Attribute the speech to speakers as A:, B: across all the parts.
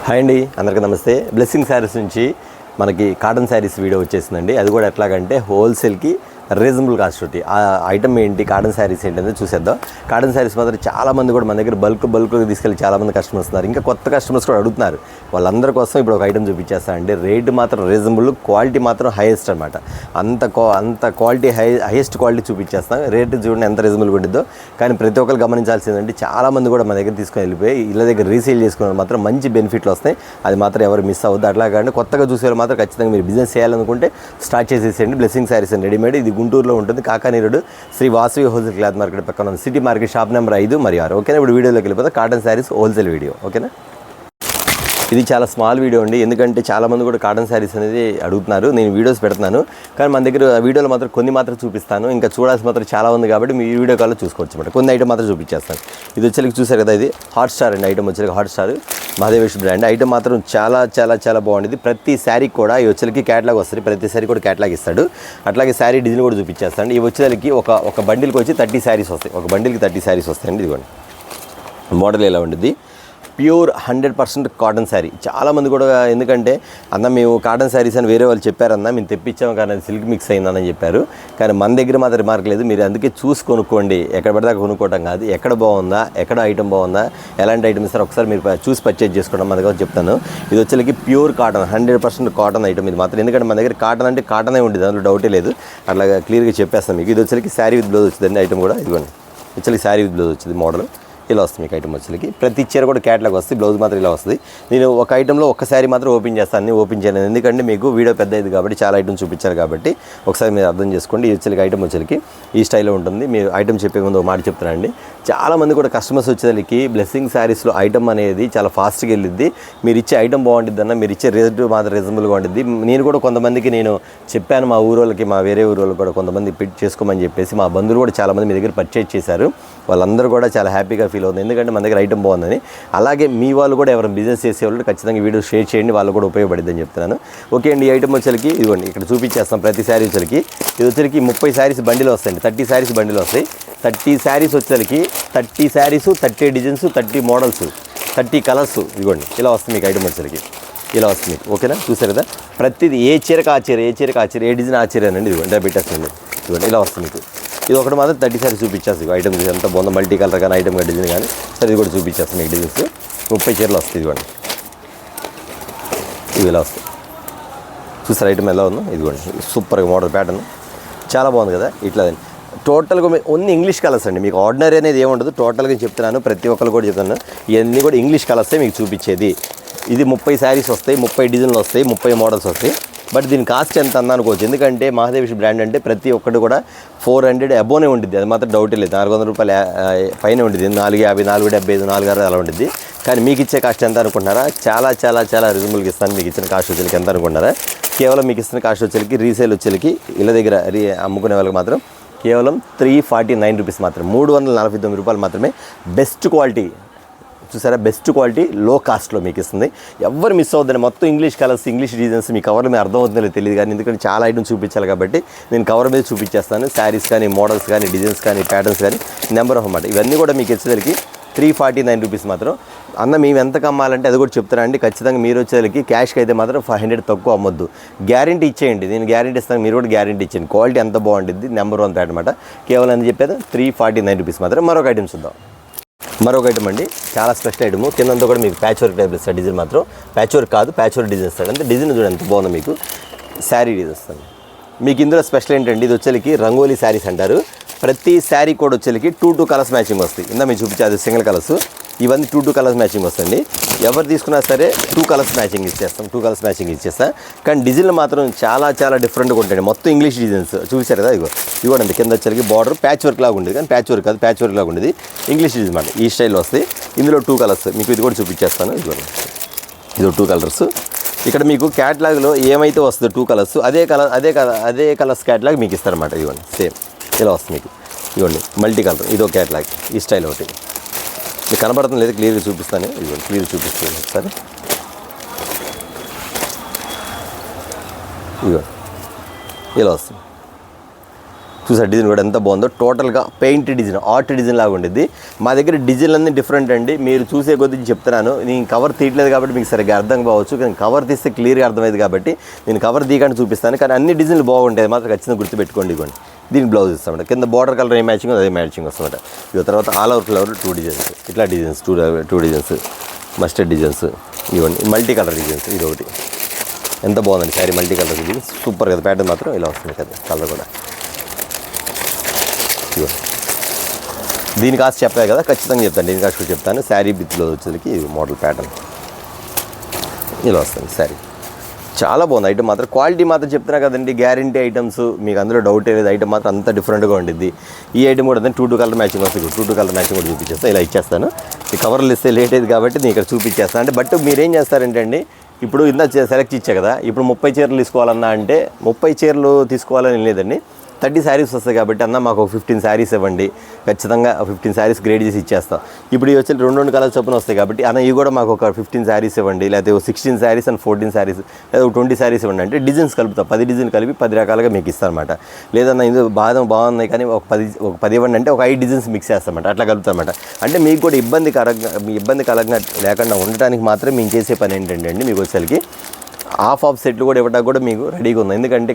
A: Hi అండి, అందరికీ నమస్తే. బ్లెస్సింగ్ శారీస్ నుంచి మనకి కాటన్ శారీస్ వీడియో వచ్చేసిందండి. అది కూడా ఎట్లాగంటే హోల్సేల్కి రీజనబుల్ కాస్ట్ ఒకటి. ఆ ఐటమ్ ఏంటి, కాటన్ శారీస్ ఏంటి అనేది చూసేద్దాం. కాటన్ శారీస్ మాత్రం చాలామంది కూడా మన దగ్గర బల్క్గా తీసుకెళ్ళి చాలామంది కస్టమర్స్ ఉన్నారు. ఇంకా కొత్త కస్టమర్స్ కూడా అడుగుతున్నారు. వాళ్ళందరి కోసం ఇప్పుడు ఒక ఐటమ్ చూపించేస్తానండి. రేట్ మాత్రం రీజనబుల్, క్వాలిటీ మాత్రం హైయెస్ట్ అనమాట. అంత క్వాలిటీ హైయెస్ట్ క్వాలిటీ చూపించేస్తాం. రేటు చూడండి ఎంత రీజనబుల్గా ఉంటుందో. కానీ ప్రతి ఒక్కరు గమనించాల్సిందంటే చాలామంది కూడా మన దగ్గర తీసుకొని వెళ్ళిపోయి ఇళ్ళ దగ్గర రీసేల్ చేసుకున్న మాత్రం మంచి బెనిఫిట్లు వస్తాయి. అది మాత్రం ఎవరు మిస్ అవ్వద్దు. అట్లా కానీ కొత్తగా చూసేవాళ్ళు మాత్రం ఖచ్చితంగా మీరు బిజినెస్ చేయాలనుకుంటే స్టార్ట్ చేసేసేయండి. Blessing sarees and readymade. ఇది గుంటూరులో ఉంటుంది, కాకానీరుడు Shri Vasavi wholesale cloth market పక్కన ఉంది. సిటీ మార్కెట్ షాప్ నెంబర్ 5 మరియు 6. ఓకేనా, ఇప్పుడు వీడియోలోకి వెళ్ళిపోతే కాటన్ శారీస్ హోల్సేల్ వీడియో. ఓకేనా, ఇది చాలా స్మాల్ వీడియో అండి. ఎందుకంటే చాలామంది కూడా కాటన్ శారీస్ అనేది అడుగుతున్నారు. నేను వీడియోస్ పెడుతున్నాను, కానీ మన దగ్గర వీడియోలో మాత్రం కొన్ని మాత్రం చూపిస్తాను. ఇంకా చూడాల్సి మాత్రం చాలా ఉంది కాబట్టి మీ వీడియో కాల్లో చూసుకోవచ్చు అనమాట. కొన్ని ఐటమ్ మాత్రం చూపించేస్తాను. ఇది వచ్చేకి చూసారు కదా, ఇది హాట్ స్టార్ అండి. ఐటమ్ వచ్చేకి హాట్ స్టార్ మహాదేవేష్ బ్రాండ్. ఐటమ్ మాత్రం చాలా చాలా చాలా బాగుంటుంది. ప్రతి శారీకి కూడా ఈ వచ్చేకి క్యాట్లాగ్ వస్తుంది. ప్రతి శారీ కూడా క్యాట్లాగ్ ఇస్తాడు. అట్లాగే శారీ డిజైన్ కూడా చూపించేస్తాను. ఈ వచ్చేకి ఒక బండిల్కి వచ్చి 30 శారీస్ వస్తాయి. ఒక బండిల్కి 30 శారీస్ వస్తాయండి. ఇదిగోండి మోడల్ ఎలా ఉంటుంది. Pure 100% cotton sari. చాలామంది కూడా ఎందుకంటే అన్న మేము కాటన్ శారీస్ అని వేరే వాళ్ళు చెప్పారన్న, మేము తెప్పించాము కానీ అది సిల్క్ మిక్స్ అయిందని చెప్పారు. కానీ మన దగ్గర మాత్రం రిమార్క్ లేదు. మీరు అందుకే చూసి కొనుక్కోండి. ఎక్కడ పడితే కొనుక్కోవటం కాదు. ఎక్కడ బాగుందా, ఎక్కడ ఐటమ్ బాగుందా, ఎలాంటి ఐటమ్ ఇస్తారో ఒకసారి మీరు చూసి పర్చేజ్ చేసుకోవడం మన దగ్గర చెప్తాను. ఇది వచ్చేకి ప్యూర్ కాటన్, 100% కాటన్ ఐటమ్ ఇది మాత్రం. ఎందుకంటే మన దగ్గర కాటన్ అంటే కాటనే ఉండేది, అందులో డౌటే లేదు. అట్లాగా క్లియర్గా చెప్పేస్తాను మీకు. ఇది వచ్చేకి శారీ విత్ బ్లౌజ్ వచ్చిందండి. ఐటమ్ కూడా ఇదిగోండి. వచ్చేకి శారీ విత్ బ్లౌజ్ వచ్చింది. మోడల్ ఇలా వస్తుంది మీకు. ఐటమ్ వచ్చేకి ప్రతి చీర కూడా క్యాట్లాగ్ వస్తుంది. బ్లౌజ్ మాత్రం ఇలా వస్తుంది. నేను ఒక ఐటెంలో ఒక శారీ మాత్రం ఓపెన్ చేస్తాను, అన్నీ ఓపెన్ చేయలేదు. ఎందుకంటే మీకు వీడియో పెద్ద ఇది కాబట్టి చాలా ఐటమ్ చూపించారు కాబట్టి ఒకసారి మీరు అర్థం చేసుకోండి. ఈ వచ్చేకి ఐటమ్ వచ్చేకి ఈ స్టైల్లో ఉంటుంది. మీరు ఐటమ్ చెప్పే ముందు ఒక మాట చెప్తానండి. చాలామంది కూడా కస్టమర్స్ వచ్చేసరికి బ్లెస్సింగ్ శారీస్లో ఐటమ్ అనేది చాలా ఫాస్ట్గా వెళ్ళిద్ది. మీరు ఇచ్చే ఐటమ్ బాగుంటుంది అన్న, మీరు ఇచ్చే రేట్ మాత్రం రీజనబుల్గా ఉంటుంది. నేను కూడా కొంతమందికి నేను చెప్పాను, మా ఊరోళ్ళకి, మా వేరే ఊరోళ్ళకి కూడా కొంతమంది పిట్ చేసుకోమని చెప్పేసి మా బంధువులు కూడా చాలామంది మీ దగ్గర పర్చేజ్ చేశారు. వాళ్ళందరూ కూడా చాలా హ్యాపీగా ఫీల్ అవుతుంది. ఎందుకంటే మన దగ్గర ఐటమ్ బాగుందని. అలాగే మీ వాళ్ళు కూడా ఎవరైనా బిజినెస్ చేసేవాళ్ళు ఖచ్చితంగా వీడియో షేర్ చేయండి, వాళ్ళు కూడా ఉపయోగపడిద్దని చెప్తున్నాను. ఓకే అండి, ఈ ఐటమ్ వచ్చేకి ఇదిగోండి ఇక్కడ చూపించేస్తాం. ప్రతి శారీ వచ్చేకి ఇది వచ్చేకి 30 శారీస్ బండిలో వస్తాయండి. 30 శారీస్ బండిలో వస్తాయి. 30 శారీస్ వచ్చేకి 30 శారీస్, 30 డిజైన్స్, 30 మోడల్స్, 30 కలర్స్. ఇదిగోండి ఇలా వస్తుంది మీకు. ఐటమ్ వచ్చేకి ఇలా వస్తుంది మీకు. ఓకేనా, చూసారు కదా. ప్రతిది ఏ చీరకు ఆ చీర, ఏ చీరకు ఆ చీర, ఏ డిజైన్ ఆ చీర అండి. ఇదిగోండి పెట్టేస్తుంది. ఇదిగోండి ఇలా వస్తుంది మీకు. ఇది ఒకటి మాత్రం 30 శారీస్ చూపించేస్తుంది. ఐటమ్ ఎంత బాగుందో, మల్టీ కలర్ కానీ ఐటమ్ కానీ డిజైన్ కానీ. సరే ఇది కూడా చూపించేస్తాను మీకు. డిజైన్స్ 30 చీరలు వస్తాయి. ఇదిగోండి ఇవి ఇలా వస్తాయి. చూసారు ఐటమ్ ఎలా ఉందో. ఇదిగోండి సూపర్గా మోడల్ ప్యాటర్న్ చాలా బాగుంది కదా. ఇట్లా టోటల్గా ఓన్లీ ఇంగ్లీష్ కలర్స్ అండి. మీకు ఆర్డినరీ అనేది ఏముండదు. టోటల్గా చెప్తున్నాను, ప్రతి ఒక్కరు కూడా చెప్తున్నాను. ఇవన్నీ కూడా ఇంగ్లీష్ కలర్సే మీకు చూపించేది. ఇది 30 శారీస్ వస్తాయి, 30 డిజైన్లు వస్తాయి, 30 మోడల్స్ వస్తాయి. బట్ దీని కాస్ట్ ఎంత అన్న అనుకోవచ్చు. ఎందుకంటే మహాదేవేష్ బ్రాండ్ అంటే ప్రతి ఒక్కటి కూడా 400 అబోనే ఉంటుంది. అది మాత్రం డౌటే లేదు. 400 రూపాయలు పైన ఉంటుంది. 450, 475, 460 అలా ఉంటుంది. కానీ మీకు ఇచ్చే కాస్ట్ ఎంత అనుకుంటున్నారా? చాలా చాలా చాలా రీజనబుల్గా ఇస్తాను. మీకు ఇచ్చిన కాస్ట్ వచ్చేకి ఎంత అనుకుంటున్నారా? కేవలం మీకు ఇస్తున్న కాస్ట్ వచ్చేకి రీసేల్ వచ్చేకి ఇళ్ళ దగ్గర అమ్ముకునే వాళ్ళకి మాత్రం కేవలం 349 రూపీస్ మాత్రం, 349 రూపాయలు మాత్రమే. బెస్ట్ క్వాలిటీ చూసారా, బెస్ట్ క్వాలిటీ లో కాస్ట్లో మీకు ఇస్తుంది. ఎవరు మిస్ అవుద్దని. మొత్తం ఇంగ్లీష్ కలర్స్, ఇంగ్లీష్ డిజైన్స్. మీ కవర్లో మీరు అర్థమవుతుందో తెలియదు కానీ, ఎందుకంటే చాలా ఐటమ్స్ చూపించాలి కాబట్టి నేను కవర్ మీద చూపించేస్తాను. శారీస్ కానీ, మోడల్స్ కానీ, డిజైన్స్ కానీ, ప్యాటర్న్స్ కానీ, నెంబర్ ఆఫ్ అన్నమాట. ఇవన్నీ కూడా మీకు వచ్చేసరికి 349 రూపీస్ మాత్రం. అన్న మేము ఎంత అమ్మాలంటే అది కూడా చెప్తారా అండి. ఖచ్చితంగా మీరు వచ్చేసరికి క్యాష్కి అయితే మాత్రం 500 తక్కువ అమ్మొద్దు. గ్యారంటీ ఇచ్చేయండి. నేను గ్యారంటీ ఇస్తాను, మీరు కూడా గ్యారంటీ ఇచ్చేయండి. క్వాలిటీ ఎంత బాగుంటుంది, నెంబర్ 1 ప్యాట్ అనమాట. కేవలం అని చెప్పేది 349 రూపీస్ మాత్రం. మరొక ఐటమ్ చూద్దాం. మరొక ఐటమ్ అండి, చాలా స్పెషల్ ఐటమ్. కిందంతా కూడా మీకు ప్యాచ్ వర్క్ టైప్ ఇస్తాడు. డిజైన్ మాత్రం ప్యాచ్ వర్క్ కాదు, ప్యాచ్ వర్క్ డిజైన్ ఇస్తాడు. అంటే డిజైన్ చూడండి ఎంత బాగుందో మీకు. శారీ డిజైన్ ఇస్తాను మీకు. ఇందులో స్పెషల్ ఏంటంటే ఇది వచ్చేకి రంగోలీ శారీస్ అంటారు. ప్రతి శారీ కూడా వచ్చేకి 2 కలర్స్ మ్యాచింగ్ వస్తాయి. ఇందా మీకు చూపించారు సింగిల్ కలర్స్. ఇవన్నీ 2 కలర్స్ మ్యాచింగ్ వస్తుంది. ఎవరు తీసుకున్నా సరే 2 కలర్స్ మ్యాచింగ్ ఇచ్చేస్తాం. 2 కలర్స్ మ్యాచింగ్ ఇచ్చేస్తాం. కానీ డిజైన్లు మాత్రం చాలా చాలా డిఫరెంట్గా ఉంటాయి. మొత్తం ఇంగ్లీష్ డిజైన్స్ చూసారు కదా. ఇవ్వండి కింద వచ్చేకి బార్డర్ ప్యాచ్ వర్క్ లాగా ఉండేది. కానీ ప్యాచ్ వర్క్ కాదు, ప్యాచ్ వర్క్ లాగా ఉండేది. ఇంగ్లీష్ డిజైన్ అనమాట. ఈ స్టైల్లో వస్తాయి. ఇందులో 2 కలర్స్ మీకు. ఇది కూడా చూపించేస్తాను. ఇదిగోండి ఇది 2 కలర్స్. ఇక్కడ మీకు క్యాట్లాగ్లో ఏమైతే వస్తుందో 2 కలర్స్ అదే కలర్స్ క్యాట్లాగ్ మీకు ఇస్తారన్నమాట. ఇవ్వండి సేమ్ ఇలా వస్తుంది మీకు. ఇవ్వండి మల్టీ కలర్. ఇదో క్యాట్లాగ్ ఈ స్టైల్ ఒకటి మీకు కనబడుతుంది లేదు, క్లియర్గా చూపిస్తాను. ఇదిగోండి క్లియర్ చూపిస్తాను ఒకసారి. ఇదిగోండి ఇలా వస్తుంది. చూసారు డిజైన్ కూడా ఎంత బాగుందో, టోటల్గా పెయింట్ డిజైన్, ఆర్ట్ డిజైన్ లాగా ఉండేది. మా దగ్గర డిజైన్లు అన్నీ డిఫరెంట్ అండి, మీరు చూసే కొద్ది చెప్తున్నాను. నేను కవర్ తీయట్లేదు కాబట్టి మీకు సరిగ్గా అర్థం కావచ్చు, కానీ కవర్ తీస్తే క్లియర్గా అర్థమైంది కాబట్టి నేను కవర్ తీయకుండా చూపిస్తాను. కానీ అన్ని డిజైన్లు బాగుంటాయి మాత్రం ఖచ్చితంగా గుర్తుపెట్టుకోండి. ఇవ్వండి దీనికి బ్లౌజ్ ఇస్తామంట, కింద బార్డర్ కలర్ ఏ మ్యాచింగ్ అదే మ్యాచింగ్ వస్తుందన్నమాట. ఇక తర్వాత ఆల్ ఓవర్ ఫ్లవర్ 2 డిజైన్స్, ఇట్లా డిజైన్స్ 2 డిజైన్స్, మస్టర్డ్ డిజైన్స్, ఇవ్వండి మల్టీ కలర్ డిజైన్స్. ఇది ఒకటి ఎంత బాగుందండి sari, multi colour designs super కదా. ప్యాటర్న్ మాత్రం ఇలా వస్తుంది కదా, కలర్ కూడా. దీని కాస్ట్ చెప్పాయి కదా, ఖచ్చితంగా చెప్తాను. దీని కాస్ట్ చెప్తాను. శారీ బిత్లో వచ్చేసరికి ఇది మోడల్ ప్యాటర్న్ ఇలా వస్తుంది శారీ. చాలా బాగుంది ఐటమ్ మాత్రం, క్వాలిటీ మాత్రం చెప్తున్నా కదండి, గ్యారంటీ ఐటమ్స్, మీకు అందులో డౌట్ లేదు. ఐటమ్ మాత్రం అంత డిఫరెంట్గా ఉండిద్ది. ఈ ఐటమ్ కూడా 2 కలర్ మ్యాచింగ్ వస్తుంది. 2 కలర్ మ్యాచింగ్ కూడా చూపించేస్తాను, ఇలా ఇచ్చేస్తాను. ఈ కవర్లు ఇస్తే లేట్ అయ్యేది కాబట్టి నేను ఇక్కడ చూపించేస్తాను. అంటే బట్ మీరేం చేస్తారంటే అండి, ఇప్పుడు ఇంత సెలెక్ట్ ఇచ్చా కదా, ఇప్పుడు 30 చీరలు తీసుకోవాలన్నా అంటే 30 చీరలు తీసుకోవాలని లేదండి, 30 శారీస్ వస్తాయి కాబట్టి అన్న మాకు 15 శారీస్ ఇవ్వండి, ఖచ్చితంగా 15 శారీస్ గ్రేడ్ చేసి ఇచ్చేస్తాం. ఇప్పుడు ఇవి వచ్చి 2 కలర్స్ చొప్పున వస్తాయి కాబట్టి అన్న ఇవి కూడా మాకు ఒక 15 శారీస్ ఇవ్వండి, లేకపోతే 16 శారీస్ అండ్ 14 శారీస్, లేదా 20 శారీస్ ఇవ్వండి అంటే డిజైన్స్ కలుపుతాం. 10 డిజైన్ కలిపి 10 రకాలుగా మీకు ఇస్తాను అనమాట. లేదన్నా ఇది బాగున్నాయి కానీ ఒక 10 ఇవ్వండి అంటే ఒక 5 డిజైన్స్ మిక్స్ చేస్తామంట, అట్లా కలుపుతామన్నమాట. అంటే మీకు కూడా ఇబ్బంది కలగ లేకుండా ఉండటానికి మాత్రం మేము చేసే పని ఏంటంటే అండి, మీకు వచ్చేసరికి ఆఫ్ సెట్లు కూడా ఇవ్వడానికి కూడా మీకు రెడీగా ఉంది. ఎందుకంటే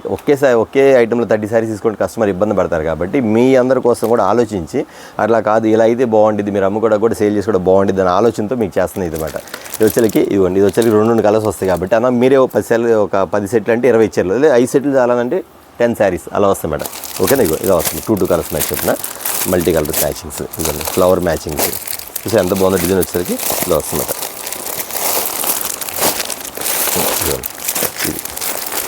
A: ఒకే ఐటెంలో 30 శారీస్ తీసుకుంటే కస్టమర్ ఇబ్బంది పడతారు కాబట్టి మీ అందరి కోసం కూడా ఆలోచించి, అట్లా కాదు ఇలా అయితే బాగుంటుంది, మీరు అమ్ముకోవడం కూడా సేల్ చేసి కూడా బాగుంటుంది అని ఆలోచనతో మీకు చేస్తుంది ఇది అనమాట. ఇది వచ్చేసరికి ఇవ్వండి, ఇది వచ్చేసరికి 2 కలర్స్ వస్తాయి కాబట్టి అన్న మీరే ఒక 10 సెట్లు అంటే 20 చీరలు, లేదా 5 సెట్లు చాలంటే 10 శారీస్ అలా వస్తాయి మేడం. ఓకేనా, ఇలా వస్తుంది 2 కలర్స్ మ్యాచ్ చెప్పిన మల్టీ కలర్ మ్యాచింగ్స్, ఇవన్నీ ఫ్లవర్ మ్యాచింగ్స్. చూసి ఎంత బాగుందో డిజైన్ వచ్చేసరికి ఇలా వస్తుంది మేడం.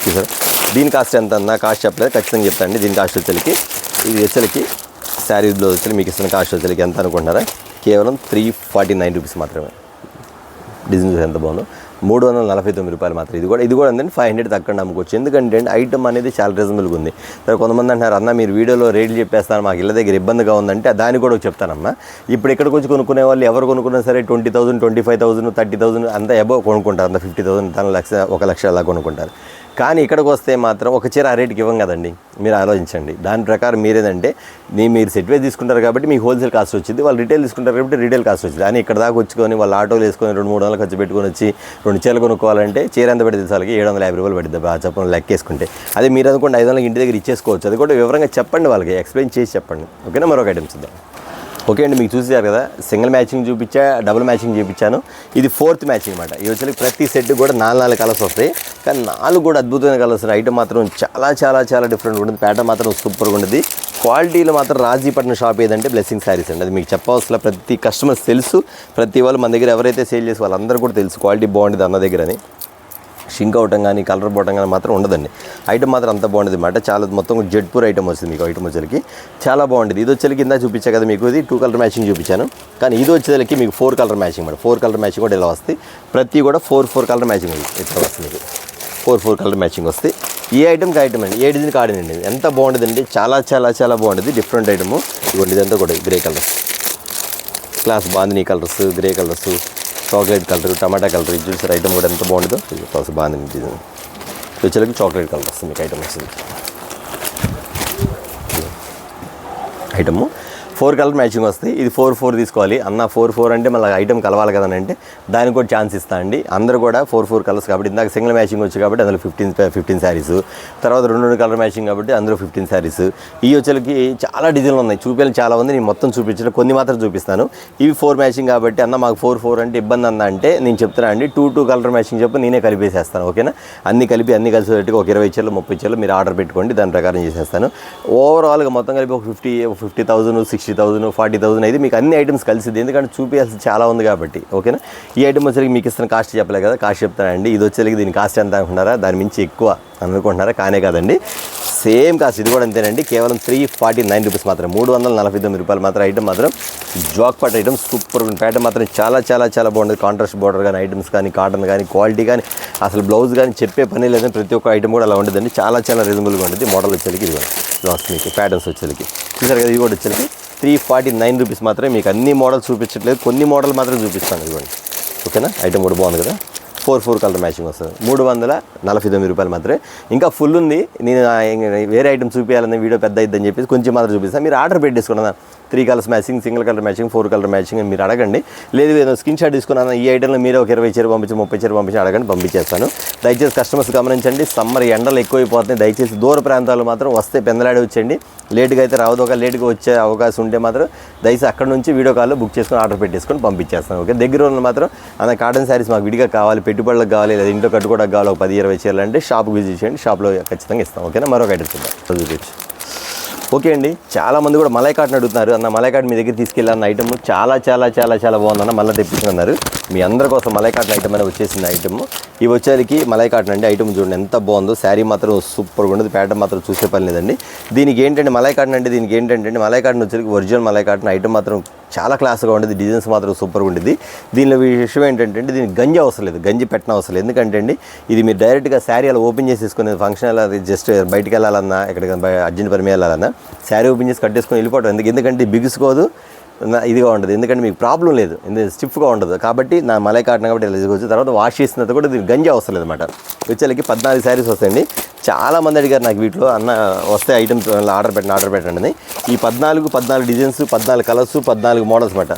A: చూసారా దీని కాస్ట్ ఎంత అన్న, కాస్ట్ చెప్పలేదు, ఖచ్చితంగా చెప్తానండి. దీని కాస్ట్ వచ్చేసరికి ఇది వచ్చేసరికి శారీ బ్లౌజ్ వచ్చి మీకు ఇస్తున్న కాస్ట్ వచ్చేసరికి ఎంత అనుకుంటున్నారా, కేవలం 349 రూపీస్ మాత్రమే. డిజైన్ ఎంత బాగుందో, 349 రూపాయలు మాత్రం. ఇది కూడా అండి 500 తక్కువ అమ్ముకోవచ్చు. ఎందుకంటే ఐటమ్ అనేది చాలా రీజనబుల్గా ఉంది. సరే కొంతమంది అంటున్నారు అన్న మీరు వీడియోలో రేట్లు చెప్పేస్తాను, మాకు ఇళ్ళ దగ్గర ఇబ్బందిగా ఉందంటే దాన్ని కూడా చెప్తానమ్మా. ఇప్పుడు ఎక్కడికి వచ్చి కొనుక్కునే వాళ్ళు ఎవరు కొనుక్కున్నా సరే 20,000, 25,000, 30,000 అంతా అబోవ్ కొనుక్కుంటారు. అంత 50,000, 1,00,000 అలా కొనుక్కుంటారు. కానీ ఇక్కడికి వస్తే మాత్రం ఒక చీర ఆ రేటుకి ఇవ్వం కదండి, మీరు ఆలోచించండి. దాని ప్రకారం మీరేదంటే మీరు సెట్ వైజ్ తీసుకుంటారు కాబట్టి మీకు హోల్సేల్ కాస్ట్ వచ్చింది, వాళ్ళు రిటైల్ తీసుకుంటారు కాబట్టి రిటైల్ కాస్ట్ వచ్చింది. అని ఇక్కడ దాకా వచ్చుకొని వాళ్ళు ఆటోలు వేసుకొని 200-300 ఖర్చు పెట్టుకొని వచ్చి 2 చీరలు కొనుక్కోవాలంటే చీర ఎంత పెడితే వాళ్ళకి 750 రూపాయలు పడుతుంది బాగా చెప్పండి లెక్కేసుకుంటే. అదే మీరు అనుకోండి 500 ఇంటి దగ్గర ఇచ్చేసుకోవచ్చు. అది కూడా వివరంగా చెప్పండి, వాళ్ళకి ఎక్స్ప్లెయిన్ చేసి చెప్పండి. ఓకేనా, మరొక ఐటమ్స్ ఇద్దాం. ఓకే అండి, మీకు చూసారు కదా, సింగిల్ మ్యాచింగ్ చూపించా, డబుల్ మ్యాచింగ్ చూపించాను. ఇది 4th మ్యాచింగ్ అనమాట. ఇది వచ్చి ప్రతి సెట్ కూడా 4 కలర్స్ వస్తాయి. కానీ 4 కూడా అద్భుతమైన కలర్స్. ఐటమ్ మాత్రం చాలా డిఫరెంట్గా ఉంటుంది. ప్యాటర్న్ మాత్రం సూపర్గా ఉంటుంది. క్వాలిటీలో మాత్రం రాజీపట్నం షాప్ ఏదంటే బ్లెస్సింగ్ శారీస్ అండి. అది మీకు చెప్పవలసిన ప్రతి కస్టమర్స్ తెలుసు, ప్రతి వాళ్ళు మన దగ్గర ఎవరైతే సేల్ చేసి వాళ్ళందరూ కూడా తెలుసు క్వాలిటీ బాగుంటుంది అన్న దగ్గర అని. షింక్ అవటం కానీ కలర్ పోవటం కానీ మాత్రం ఉండదండి. ఐటమ్ మాత్రం అంత బాగుంటుంది అనమాట. చాలా మొత్తం జడ్పూర్ ఐటమ్ వస్తుంది మీకు. ఐటమ్ వచ్చేసరికి చాలా బాగుంటుంది. ఇది వచ్చేసరికి కింద చూపించా కదా మీకు, ఇది 2 కలర్ మ్యాచింగ్ చూపించాను. కానీ ఇది వచ్చేసరికి మీకు 4 కలర్ మ్యాచింగ్ అనమాట. 4 కలర్ మ్యాచింగ్ కూడా ఇలా వస్తాయి. ప్రతి కూడా 4 కలర్ మ్యాచింగ్ ఇట్లా వస్తుంది మీకు. 4 కలర్ మ్యాచింగ్ వస్తాయి. ఈ ఐటమ్కి ఐటమ్ అండి, ఏ డిజైన్కి ఆడిందండి, ఎంత బాగుంటుందండి. చాలా బాగుంటుంది. Different item. ఇవ్వండి ఇదంతా కూడా grey colours, class bandhani colours, grey colours, chocolate colour, టమాటా కలర్. ఇది చూసారు ఐటమ్ కూడా ఎంత బాగుంటుందో. ఇది కాస్త బాగుంది డిజైన్. వచ్చేసరికి చాక్లెట్ కలర్ వస్తుంది మీకు ఐటమ్ వస్తుంది. ఐటమ్ 4 కలర్ మ్యాచింగ్ వస్తాయి. ఇది 4 తీసుకోవాలి అన్న. 4 అంటే మళ్ళీ ఐటమ్ కలవాలి కదా అంటే దానికి కూడా ఛాన్స్ ఇస్తా అండి. అందరూ కూడా 4 కలర్స్ కాబట్టి ఇందాక సింగిల్ మ్యాచింగ్ వచ్చి కాబట్టి అందులో 15 శారీస్, తర్వాత 2 కలర్ మ్యాచింగ్ కాబట్టి అందులో 15 శారీస్. ఈ వచ్చేకి చాలా డిజైన్లు ఉన్నాయి, చూపించాలి చాలా ఉంది. నేను మొత్తం చూపించడం కొన్ని మాత్రం చూపిస్తాను. ఇవి 4 మ్యాచింగ్ కాబట్టి అన్న మాకు 4 అంటే ఇబ్బంది అన్న అంటే నేను చెప్తున్నా అండి, 2 కలర్ మ్యాచింగ్ చెప్పి నేనే కలిపేసేస్తాను. ఓకేనా, అన్ని కలిసేటట్టుగా ఒక 20 చీరలు 30 చీరలు మీరు ఆర్డర్ పెట్టుకోండి, దాని ప్రకారం చేసేస్తాను. ఓవరాల్గా మొత్తం కలిపి ఒక 50,000, 60,000, 40,000 అయితే మీకు అన్ని ఐటమ్స్ కలిసింది. ఎందుకంటే చూపించాల్సి చాలా ఉంది కాబట్టి. ఓకేనా, ఈ ఐటమ్ వచ్చేసరికి మీకు ఇస్తున్న కాస్ట్ చెప్పలేదు కదా, కాస్ట్ చెప్తానండి. ఇది వచ్చేసరికి దీని కాస్ట్ ఎంత అనుకుంటున్నారా, దాని మించి ఎక్కువ అనుకుంటున్నారా, కానే కాదండి, సేమ్ కాస్ట్. ఇది కూడా అంతేనండి, కేవలం 349 రూపీస్ మాత్రం. 349 రూపాయలు మాత్రం. ఐటమ్ మాత్రం జాక్పాట్ ఐటమ్ సూపర్. ప్యాటర్న్ మాత్రం చాలా బాగుంటుంది. కాంట్రాస్ట్ బార్డర్ కానీ, ఐటమ్స్ కానీ, కాటన్ కానీ, క్వాలిటీ కానీ, అసలు బ్లౌజ్ కానీ చెప్పే పని లేదని ప్రతి ఒక్క ఐటమ్ కూడా అలా ఉంటుందండి. చాలా రీజనబుల్గా ఉంటుంది. మోడల్ వచ్చేసరికి ఇది లాస్ట్ మీకు ప్యాటర్న్స్ వచ్చేసరికి చూసారు కదా. ఇది కూడా వచ్చేసరికి 349 రూపీస్ మాత్రమే. మీకు అన్ని మోడల్స్ చూపించట్లేదు, కొన్ని మోడల్ మాత్రం చూపిస్తాను. ఇవ్వండి. ఓకేనా, ఐటమ్ కూడా బాగుంది కదా. 4 కలర్ మ్యాచింగ్ వస్తుంది 349 రూపాయలు మాత్రమే. ఇంకా ఫుల్ ఉంది. నేను వేరే ఐటమ్ చూపించాలని వీడియో పెద్ద అయిద్దని చెప్పేసి కొంచెం మాత్రం చూపిస్తాను. మీరు ఆర్డర్ పెట్టేసుకున్నా 3 colours matching, single colour matching, 4 colour matching మీరు అడగండి. లేదు ఏదో స్క్రీన్ షాట్ తీసుకున్నాను ఈ ఐటెంలో మీరు ఒక 20 చీర పంపించి 30 చీర పంపించి అడగండి, పంపించేస్తాను. దయచేసి కస్టమర్స్ గమనించండి, సమ్మర్ ఎండలు ఎక్కువైపోతున్నాయి. దయచేసి దూర ప్రాంతాలు మాత్రం వస్తే పెందలాడి వచ్చేయండి. లేట్గా అయితే రావద్దు. ఒక లేట్గా వచ్చే అవకాశం ఉంటే మాత్రం దయచేసి అక్కడ నుంచి వీడియో కాల్లో బుక్ చేసుకొని ఆర్డర్ పెట్టేసుకొని పంపించేస్తాను. ఓకే, దగ్గర ఉన్న మాత్రం అన్న కాటన్ శారీస్ మాకు విడిగా కావాలి, పెట్టుబడులకు కావాలి, లేదా ఇంట్లో కట్టుకోవడానికి కావాలి, ఒక 10-20 చీరలు అంటే షాప్కి విజిట్ చేయండి, షాప్లో ఖచ్చితంగా ఇస్తాం. ఓకేనా, మరొక ఐటమ్ చూద్దాం, చూపించు. ఓకే అండి, చాలామంది కూడా మలై కాటన్ అడుగుతున్నారు. అన్న మలై కాటన్ మీ దగ్గర తీసుకెళ్ళాలన్న ఐటమ్ చాలా చాలా చాలా చాలా బాగుందన్న, మళ్ళీ తెప్పించుకున్నారు. మీ అందరి కోసం మలై కాటన్ ఐటమ్ అనేది వచ్చేసింది. ఐటమ్ ఇవి వచ్చేసరికి మలై కాటన్ అండి. ఐటమ్ చూడండి ఎంత బాగుందో, శారీ మాత్రం సూపర్గా ఉండదు, ప్యాటర్న్ మాత్రం చూసే పని లేదండి. దీనికి ఏంటంటే మలై కాటన్ అంటే దీనికి ఏంటంటే మలై కాటన్ వచ్చేసరికి ఒరిజినల్ మలై కాటన్ ఐటమ్ మాత్రం చాలా క్లాస్గా ఉండేది, డిజైన్స్ మాత్రం సూపర్గా ఉండేది. దీనిలో విషయం ఏంటంటే దీనికి గంజి అవసరం లేదు, గంజి పెట్టిన అవసరం లేదు. ఎందుకంటే అండి ఇది మీరు డైరెక్ట్గా శారీ అలా ఓపెన్ చేసేసుకునే ఫంక్షన్ అది జస్ట్ బయటికి వెళ్ళాలన్నా ఎక్కడికి అర్జెంట్ పని వెళ్ళాలన్నా శారీ ఓపెన్ చేసి కట్టేసుకొని వెళ్ళిపోవడం. ఎందుకంటే బిగుసుకోదు, ఇదిగా ఉండదు, ఎందుకంటే మీకు ప్రాబ్లం లేదు, స్టిఫ్గా ఉండదు. కాబట్టి నా మలై కాటన్ కాబట్టి ఇలా తీసుకోవచ్చు. తర్వాత వాష్ చేసిన తర్వాత కూడా దీనికి గంజి అవసరం లేదన్నమాట. వచ్చేళ్ళకి 14 శారీస్ వస్తాయండి. చాలామంది అడిగారు నాకు వీటిలో అన్న వస్తే ఐటమ్స్ ఆర్డర్ పెట్టండి. ఈ 14 డిజైన్స్, 14 కలర్స్, 14 మోడల్స్ అన్నమాట.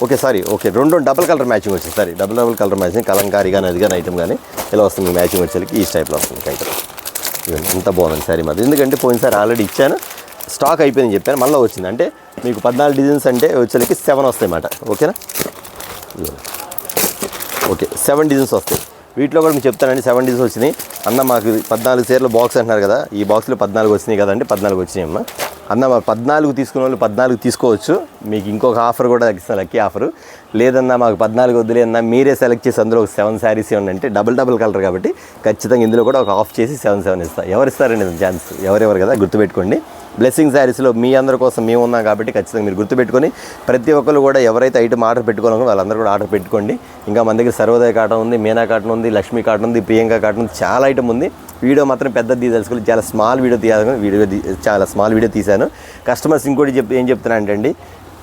A: Okay sorry, okay 2 double colour matching వచ్చింది. Sorry, double colour matching, Kalamkari కానీ అది కానీ ఐటమ్ కానీ ఇలా వస్తుంది మ్యాచింగ్ వచ్చేళ్ళకి ఈ టైప్లో వస్తుంది ఐటమ్. ఎంత బాగుంది శారీ మాత్రం. ఎందుకంటే పోయినసారి ఆల్రెడీ ఇచ్చాను, స్టాక్ అయిపోయిందని చెప్పాను, మళ్ళీ వచ్చింది. అంటే మీకు 14 డిజైన్స్ అంటే వచ్చేళ్ళకి 7 వస్తాయి అన్నమాట. ఓకేనా, ఓకే 7 డిజైన్స్ వస్తాయి. వీటిలో కూడా మీకు చెప్తానండి 7 డిజైన్స్ వచ్చినాయి. అన్న మాకు 14 చీరలు బాక్స్ అంటున్నారు కదా, ఈ బాక్స్లో 14 వచ్చినాయి కదండి, 14 వచ్చినాయి అమ్మ. అన్న 14 తీసుకున్న వాళ్ళు 14 తీసుకోవచ్చు. మీకు ఇంకొక ఆఫర్ కూడా తగ్గిస్తాను, లక్కీ ఆఫరు. లేదన్నా మాకు 14 వద్దులే అన్నా మీరే సెలెక్ట్ చేసి అందులో ఒక 7 శారీస్ ఏమన్నా అంటే డబుల్ కలర్ కాబట్టి ఖచ్చితంగా ఇందులో కూడా ఒక ఆఫ్ చేసి 7 ఇస్తాను. ఎవరు ఇస్తారండి ఛాన్స్? ఎవరెవరు కదా, గుర్తుపెట్టుకోండి. బ్లెస్సింగ్ శారీస్లో మీ అందరి కోసం మేము ఉన్నాం కాబట్టి ఖచ్చితంగా మీరు గుర్తుపెట్టుకొని ప్రతి ఒక్కరు కూడా ఎవరైతే ఐటమ్ ఆర్డర్ పెట్టుకోవాలో వాళ్ళందరూ కూడా ఆర్డర్ పెట్టుకోండి. ఇంకా మన దగ్గర సర్వోదయ కాటన్ ఉంది, మీనా కాటన్ ఉంది, లక్ష్మీ కాటన్ ఉంది, ప్రియాంక కాటన్ ఉంది, చాలా ఐటమ్ ఉంది. వీడియో మాత్రం పెద్దది తెలుసుకోవాలి, చాలా స్మాల్ వీడియో చాలా స్మాల్ వీడియో తీశాను. కస్టమర్స్ ఇంకోటి ఏం చెప్తున్నా అంటే అండి,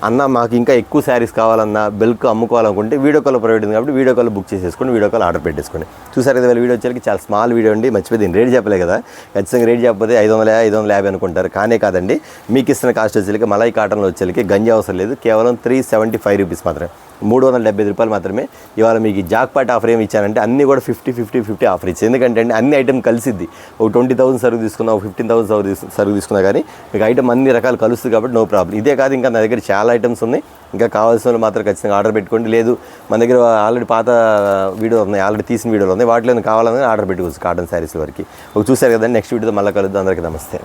A: అన్న మాకు ఇంకా ఎక్కువ శారీస్ కావాలన్నా బల్క్ అమ్ముకోవాలనుకుంటే వీడియో కాల్ ప్రొవైడ్ ఉంది కాబట్టి వీడియో కాల్ బుక్ చేసేసుకోండి, వీడియో కాల్ ఆర్డర్ పెట్టేసుకోండి. చూసారు కదా వీడియో వచ్చేసరికి చాలా స్మాల్ వీడియో అండి, మర్చిపోయి దీన్ని రేట్ చెప్పలే కదా. ఖచ్చితంగా రేట్ చెప్పకపోతే 550 అనుకుంటారు, కానే కాదండి. మీకు ఇస్తున్న కాస్ట్ వచ్చేసరికి మలై కాటన్లో వచ్చేసరికి గంజి అవసరం లేదు, కేవలం 375 రూపీస్ మాత్రమే, 375 రూపాయలు మాత్రమే. ఇవాళ మీకు జాక్పాట్ ఆఫర్ ఏమి ఇచ్చానంటే అన్నీ కూడా 50 ఆఫర్ ఇచ్చింది. ఎందుకంటే అండి అన్ని ఐటమ్ కలిసిద్ది. ఒక 20,000 సరుకు తీసుకున్నా, ఒక 15,000 సరుకు తీసుకున్నా కానీ మీకు ఐటమ్ అన్ని రకాలు కలుస్తుంది కాబట్టి నో ప్రాబ్లం. ఇదే కాదు ఇంకా నా దగ్గర చాలా ఐటమ్స్ ఉన్నాయి, ఇంకా కావాల్సిన వాళ్ళు మాత్రం ఖచ్చితంగా ఆర్డర్ పెట్టుకోండి. లేదు మన దగ్గర ఆల్రెడీ పాత వీడియో ఉన్నాయి, ఆల్రెడీ తీసిన వీడియోలు ఉన్నాయి, వాటిలో కావాలని ఆర్డర్ పెట్టుకోవచ్చు కాటన్ శారీస్ వరకు. ఒక చూసారు కదండి. నెక్స్ట్ వీడియోతో మళ్ళీ కలుద్దాం. అందరికీ నమస్తే.